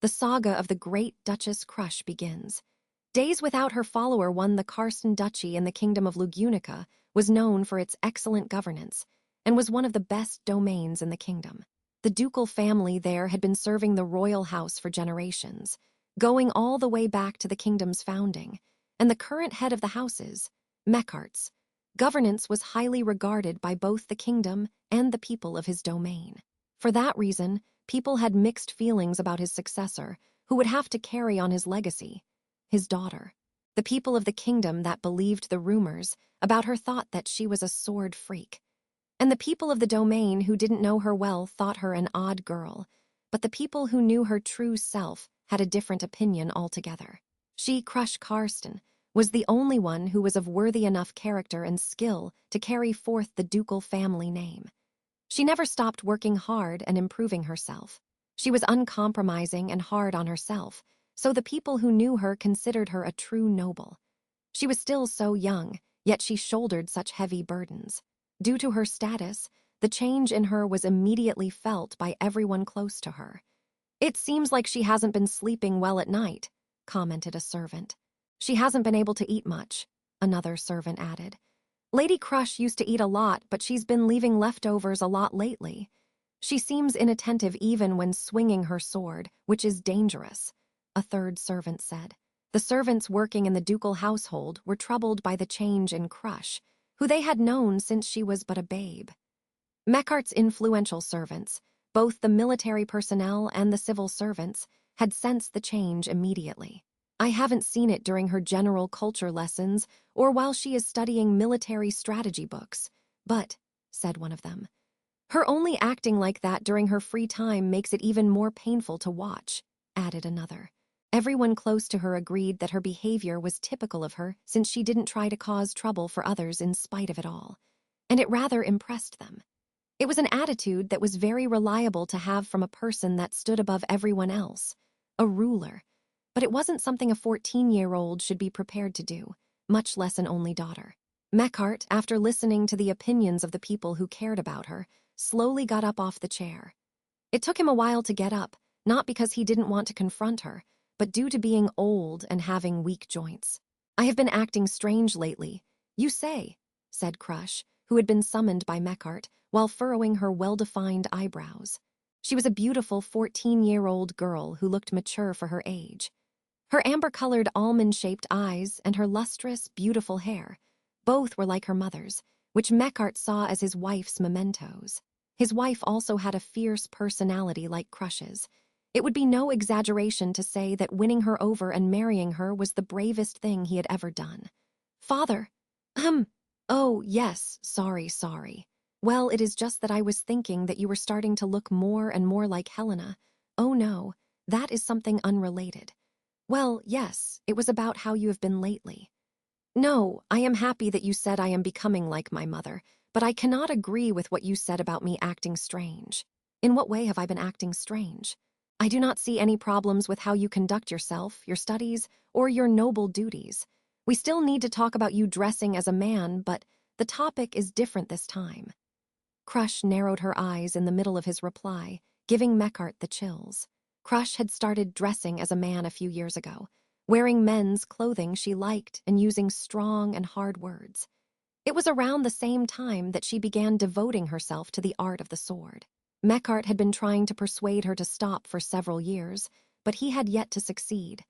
The saga of the great Duchess Crusch begins. Days without her follower won the Karsten Duchy in the kingdom of Lugunica was known for its excellent governance and was one of the best domains in the kingdom. The ducal family there had been serving the royal house for generations, going all the way back to the kingdom's founding, and the current head of the houses, Mechart's governance was highly regarded by both the kingdom and the people of his domain. For that reason, people had mixed feelings about his successor, who would have to carry on his legacy, his daughter. The people of the kingdom that believed the rumors about her thought that she was a sword freak. And the people of the domain who didn't know her well thought her an odd girl, but the people who knew her true self had a different opinion altogether. She, Crusch Karsten, was the only one who was of worthy enough character and skill to carry forth the ducal family name. She never stopped working hard and improving herself. She was uncompromising and hard on herself, so the people who knew her considered her a true noble. She was still so young, yet she shouldered such heavy burdens. Due to her status, the change in her was immediately felt by everyone close to her. "It seems like she hasn't been sleeping well at night," commented a servant. "She hasn't been able to eat much," another servant added. "Lady Crusch used to eat a lot, but she's been leaving leftovers a lot lately. She seems inattentive even when swinging her sword, which is dangerous," a third servant said. The servants working in the ducal household were troubled by the change in Crusch, who they had known since she was but a babe. Mechart's influential servants, both the military personnel and the civil servants, had sensed the change immediately. "I haven't seen it during her general culture lessons or while she is studying military strategy books, but," said one of them, "her only acting like that during her free time makes it even more painful to watch," added another. Everyone close to her agreed that her behavior was typical of her since she didn't try to cause trouble for others in spite of it all, and it rather impressed them. It was an attitude that was very reliable to have from a person that stood above everyone else, a ruler, but it wasn't something a 14-year-old should be prepared to do, much less an only daughter. Mechart, after listening to the opinions of the people who cared about her, slowly got up off the chair. It took him a while to get up, not because he didn't want to confront her, but due to being old and having weak joints. "I have been acting strange lately, you say," said Crusch, who had been summoned by Mechart, while furrowing her well-defined eyebrows. She was a beautiful 14-year-old girl who looked mature for her age. Her amber-colored almond-shaped eyes and her lustrous, beautiful hair, both were like her mother's, which Mechart saw as his wife's mementos. His wife also had a fierce personality like Crusch's. It would be no exaggeration to say that winning her over and marrying her was the bravest thing he had ever done. "Father, oh, yes, sorry. Well, it is just that I was thinking that you were starting to look more and more like Helena. Oh no, that is something unrelated. Well, yes, it was about how you have been lately. No, I am happy that you said I am becoming like my mother, but I cannot agree with what you said about me acting strange. In what way have I been acting strange? I do not see any problems with how you conduct yourself, your studies, or your noble duties. We still need to talk about you dressing as a man, but the topic is different this time." Crusch narrowed her eyes in the middle of his reply, giving Mechart the chills. Crusch had started dressing as a man a few years ago, wearing men's clothing she liked and using strong and hard words. It was around the same time that she began devoting herself to the art of the sword. Mechart had been trying to persuade her to stop for several years, but he had yet to succeed.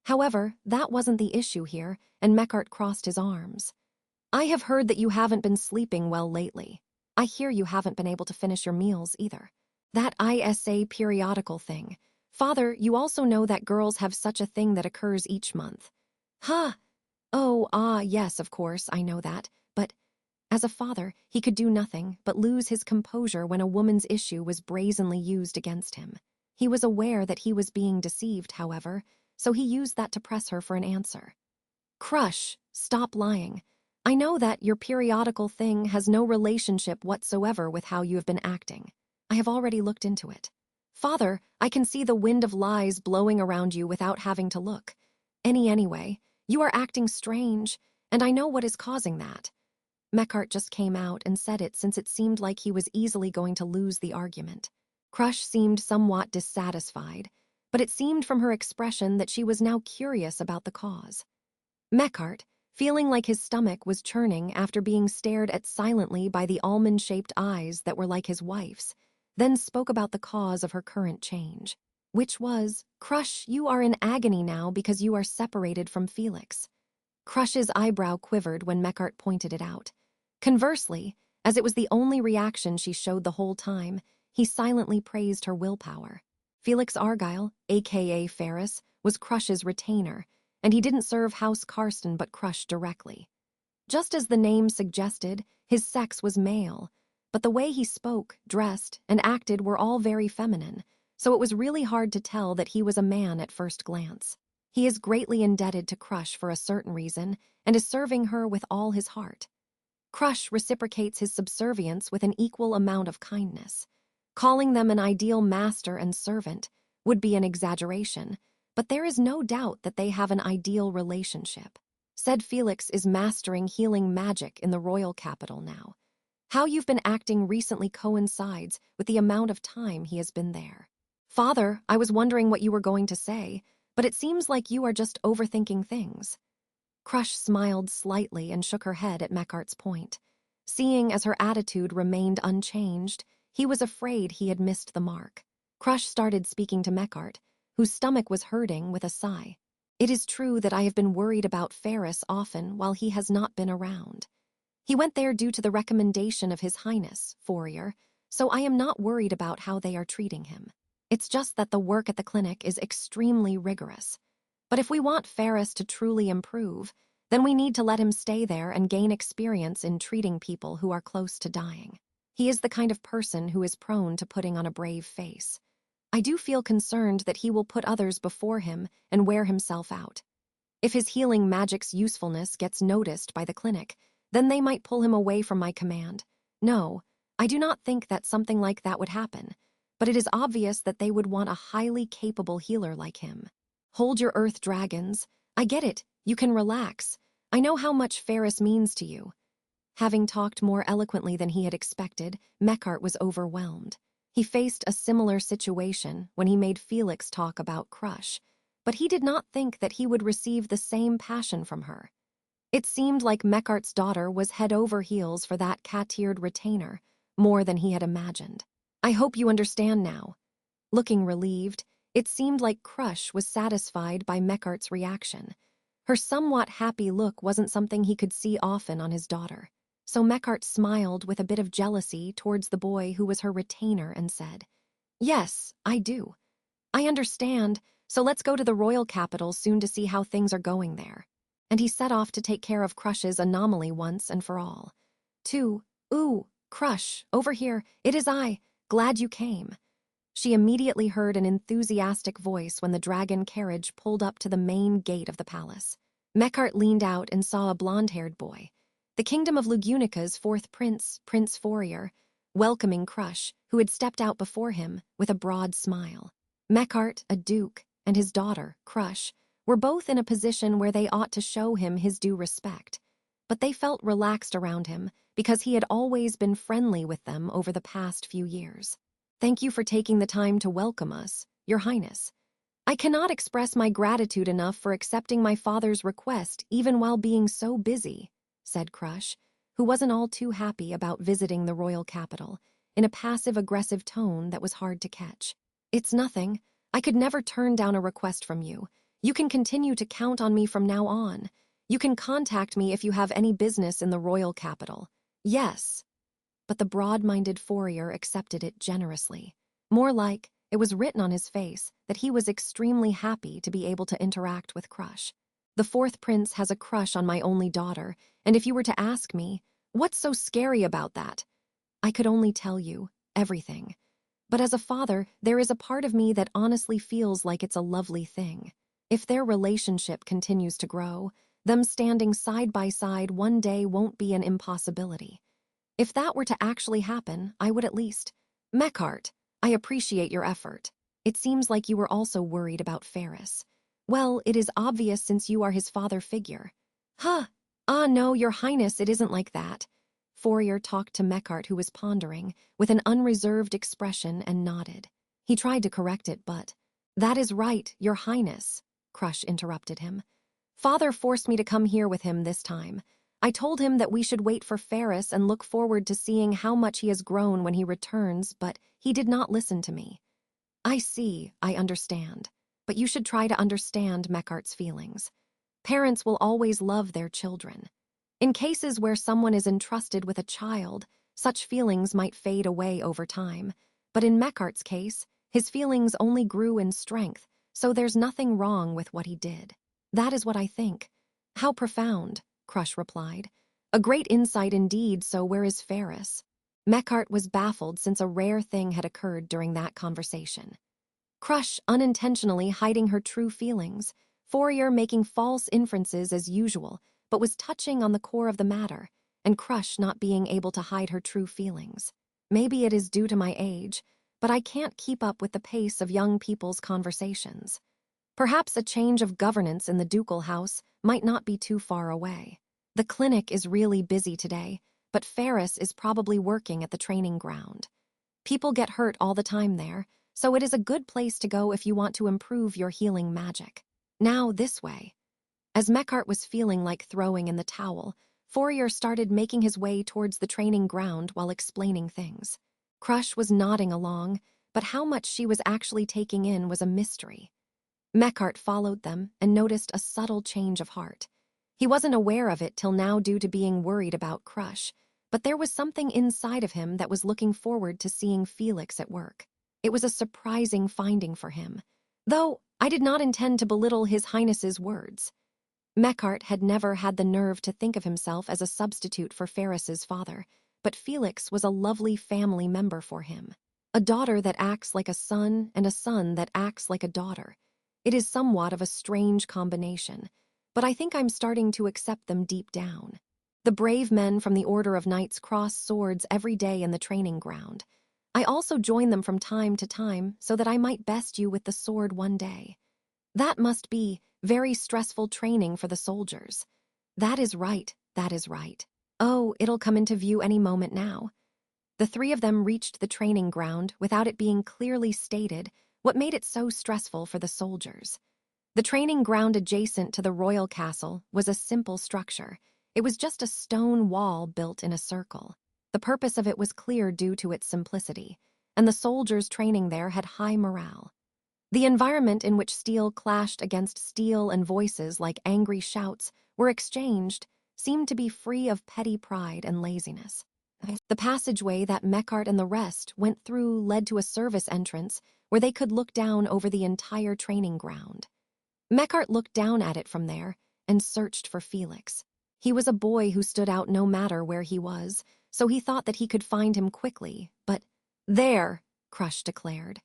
However, that wasn't the issue here, and Mechart crossed his arms. "I have heard that you haven't been sleeping well lately. I hear you haven't been able to finish your meals either. That ISA periodical thing. Father, you also know that girls have such a thing that occurs each month." "Huh? Oh, yes, of course, I know that, but..." As a father, he could do nothing but lose his composure when a woman's issue was brazenly used against him. He was aware that he was being deceived, however, so he used that to press her for an answer. "Crusch, stop lying. I know that your periodical thing has no relationship whatsoever with how you have been acting. I have already looked into it. Father, I can see the wind of lies blowing around you without having to look. Anyway, you are acting strange, and I know what is causing that." Mechart just came out and said it since it seemed like he was easily going to lose the argument. Crusch seemed somewhat dissatisfied, but it seemed from her expression that she was now curious about the cause. Mechart, feeling like his stomach was churning after being stared at silently by the almond-shaped eyes that were like his wife's, then spoke about the cause of her current change, which was, "Crusch, you are in agony now because you are separated from Felix." Crush's eyebrow quivered when Mechart pointed it out. Conversely, as it was the only reaction she showed the whole time, he silently praised her willpower. Felix Argyle, aka Ferris, was Crush's retainer, and he didn't serve House Karsten but Crusch directly. Just as the name suggested, his sex was male, but the way he spoke, dressed, and acted were all very feminine, so it was really hard to tell that he was a man at first glance. He is greatly indebted to Crusch for a certain reason and is serving her with all his heart. Crusch reciprocates his subservience with an equal amount of kindness. Calling them an ideal master and servant would be an exaggeration, but there is no doubt that they have an ideal relationship. Said Felix is mastering healing magic in the royal capital now. How you've been acting recently coincides with the amount of time he has been there. Father, I was wondering what you were going to say, but it seems like you are just overthinking things. Crusch smiled slightly and shook her head at Mechert's point. Seeing as her attitude remained unchanged, he was afraid he had missed the mark. Crusch started speaking to Mechart, whose stomach was hurting, with a sigh. It is true that I have been worried about Ferris often while he has not been around. He went there due to the recommendation of His Highness, Fourier, so I am not worried about how they are treating him. It's just that the work at the clinic is extremely rigorous. But if we want Ferris to truly improve, then we need to let him stay there and gain experience in treating people who are close to dying. He is the kind of person who is prone to putting on a brave face. I do feel concerned that he will put others before him and wear himself out. If his healing magic's usefulness gets noticed by the clinic, then they might pull him away from my command. No, I do not think that something like that would happen, but it is obvious that they would want a highly capable healer like him. Hold your earth dragons. I get it. You can relax. I know how much Ferris means to you. Having talked more eloquently than he had expected, Mechart was overwhelmed. He faced a similar situation when he made Felix talk about Crusch, but he did not think that he would receive the same passion from her. It seemed like Mechart's daughter was head over heels for that cat-eared retainer, more than he had imagined. I hope you understand now. Looking relieved, it seemed like Crusch was satisfied by Mechart's reaction. Her somewhat happy look wasn't something he could see often on his daughter, so Mechart smiled with a bit of jealousy towards the boy who was her retainer and said, "Yes, I do. I understand, so let's go to the royal capital soon to see how things are going there." And he set off to take care of Crush's anomaly once and for all. "Ooh, Crusch, over here, it is I, glad you came." She immediately heard an enthusiastic voice when the dragon carriage pulled up to the main gate of the palace. Mechart leaned out and saw a blonde-haired boy, the kingdom of Lugunica's fourth prince, Prince Fourier, welcoming Crusch, who had stepped out before him with a broad smile. Mechart, a duke, and his daughter, Crusch, were both in a position where they ought to show him his due respect, but they felt relaxed around him because he had always been friendly with them over the past few years. "Thank you for taking the time to welcome us, Your Highness. I cannot express my gratitude enough for accepting my father's request even while being so busy," said Crusch, who wasn't all too happy about visiting the royal capital, in a passive-aggressive tone that was hard to catch. "It's nothing. I could never turn down a request from you. You can continue to count on me from now on. You can contact me if you have any business in the royal capital." "Yes." But the broad-minded Fourier accepted it generously. More like, it was written on his face that he was extremely happy to be able to interact with Crusch. "The fourth prince has a crush on my only daughter, and if you were to ask me, what's so scary about that? I could only tell you, everything. But as a father, there is a part of me that honestly feels like it's a lovely thing. If their relationship continues to grow, them standing side by side one day won't be an impossibility. If that were to actually happen, I would at least... Mechart, I appreciate your effort. It seems like you were also worried about Ferris. Well, it is obvious since you are his father figure." No, Your Highness, it isn't like that." Fourier talked to Mechart, who was pondering, with an unreserved expression, and nodded. He tried to correct it, but, That is right, your highness, Crusch interrupted him. Father forced me to come here with him this time. I told him that we should wait for Ferris and look forward to seeing how much he has grown when he returns, but he did not listen to me. I see, I understand. But you should try to understand Meckart's feelings. Parents will always love their children. In cases where someone is entrusted with a child, such feelings might fade away over time. But in Meckart's case, his feelings only grew in strength, so there's nothing wrong with what he did. That is what I think. How profound, Crusch replied. A great insight indeed, so where is Ferris? Meckart was baffled since a rare thing had occurred during that conversation. Crusch unintentionally hiding her true feelings, Fourier making false inferences as usual, but was touching on the core of the matter, and Crusch not being able to hide her true feelings. Maybe it is due to my age, but I can't keep up with the pace of young people's conversations. Perhaps a change of governance in the ducal house might not be too far away. The clinic is really busy today, but Ferris is probably working at the training ground. People get hurt all the time there, so it is a good place to go if you want to improve your healing magic. Now this way. As Meckart was feeling like throwing in the towel, Fourier started making his way towards the training ground while explaining things. Crusch was nodding along, but how much she was actually taking in was a mystery. Meckart followed them and noticed a subtle change of heart. He wasn't aware of it till now due to being worried about Crusch, but there was something inside of him that was looking forward to seeing Felix at work. It was a surprising finding for him, though I did not intend to belittle His Highness's words. Meckart had never had the nerve to think of himself as a substitute for Ferris's father, but Felix was a lovely family member for him. A daughter that acts like a son and a son that acts like a daughter. It is somewhat of a strange combination, but I think I'm starting to accept them deep down. The brave men from the Order of Knights cross swords every day in the training ground. I also join them from time to time so that I might best you with the sword one day. That must be very stressful training for the soldiers. That is right, that is right. Oh, it'll come into view any moment now. The three of them reached the training ground without it being clearly stated what made it so stressful for the soldiers. The training ground adjacent to the royal castle was a simple structure. It was just a stone wall built in a circle. The purpose of it was clear due to its simplicity, and the soldiers training there had high morale. The environment in which steel clashed against steel and voices like angry shouts were exchanged seemed to be free of petty pride and laziness. The passageway that Meckart and the rest went through led to a service entrance where they could look down over the entire training ground. Meckart looked down at it from there and searched for Felix. He was a boy who stood out no matter where he was, so he thought that he could find him quickly, but there, Crusch declared.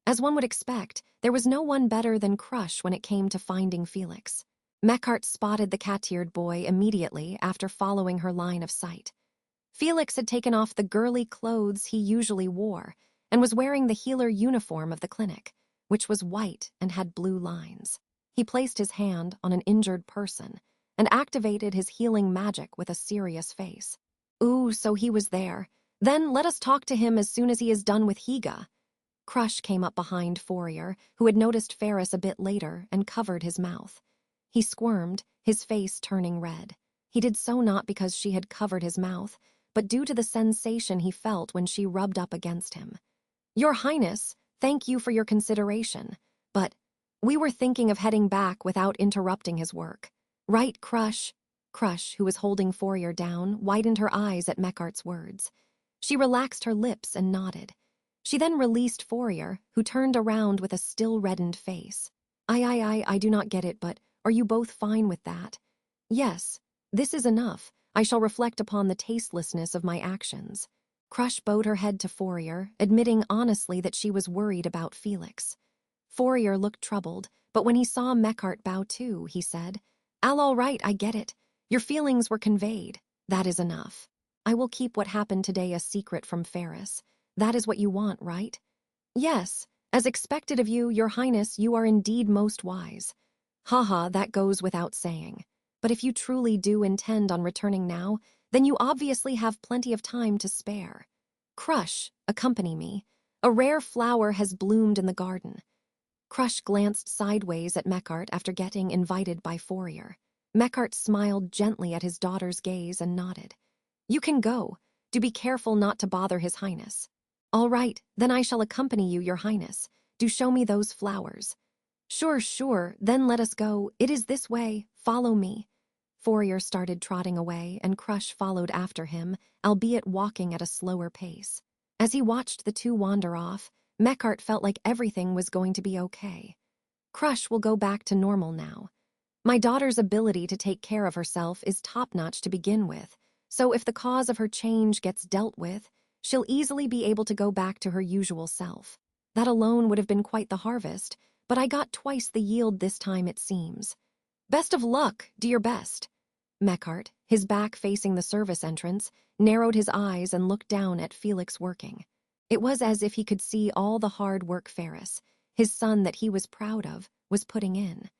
As one would expect, there was no one better than Crusch when it came to finding Felix. Meckart spotted the cat-eared boy immediately after following her line of sight. Felix had taken off the girly clothes he usually wore and was wearing the healer uniform of the clinic, which was white and had blue lines. He placed his hand on an injured person and activated his healing magic with a serious face. Ooh, so he was there. Then let us talk to him as soon as he is done with Higa. Crusch came up behind Fourier, who had noticed Ferris a bit later and covered his mouth. He squirmed, his face turning red. He did so not because she had covered his mouth, but due to the sensation he felt when she rubbed up against him. Your Highness, thank you for your consideration, but we were thinking of heading back without interrupting his work. Right, Crusch? Crusch, who was holding Fourier down, widened her eyes at Meckart's words. She relaxed her lips and nodded. She then released Fourier, who turned around with a still reddened face. I do not get it, but are you both fine with that? Yes, this is enough. I shall reflect upon the tastelessness of my actions. Crusch bowed her head to Fourier, admitting honestly that she was worried about Felix. Fourier looked troubled, but when he saw Meckart bow too, he said, all right, I get it. Your feelings were conveyed. That is enough. I will keep what happened today a secret from Ferris. That is what you want, right? Yes, as expected of you, Your Highness, you are indeed most wise. Haha, that goes without saying. But if you truly do intend on returning now, then you obviously have plenty of time to spare. Crusch, accompany me. A rare flower has bloomed in the garden. Crusch glanced sideways at Mechart after getting invited by Fourier. Mechart smiled gently at his daughter's gaze and nodded. You can go. Do be careful not to bother His Highness. All right, then I shall accompany you, Your Highness. Do show me those flowers. Sure, then let us go. It is this way. Follow me. Fourier started trotting away, and Crusch followed after him, albeit walking at a slower pace. As he watched the two wander off, Mechart felt like everything was going to be okay. Crusch will go back to normal now. My daughter's ability to take care of herself is top-notch to begin with, so if the cause of her change gets dealt with, she'll easily be able to go back to her usual self. That alone would have been quite the harvest, but I got twice the yield this time, it seems. Best of luck, do your best. Mechart, his back facing the service entrance, narrowed his eyes and looked down at Felix working. It was as if he could see all the hard work Ferris, his son that he was proud of, was putting in.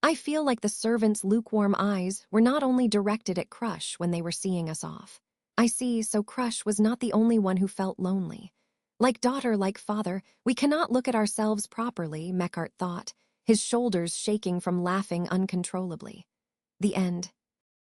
I feel like the servants' lukewarm eyes were not only directed at Crusch when they were seeing us off. I see, so Crusch was not the only one who felt lonely. Like daughter, like father, we cannot look at ourselves properly, Mechart thought, his shoulders shaking from laughing uncontrollably. The end.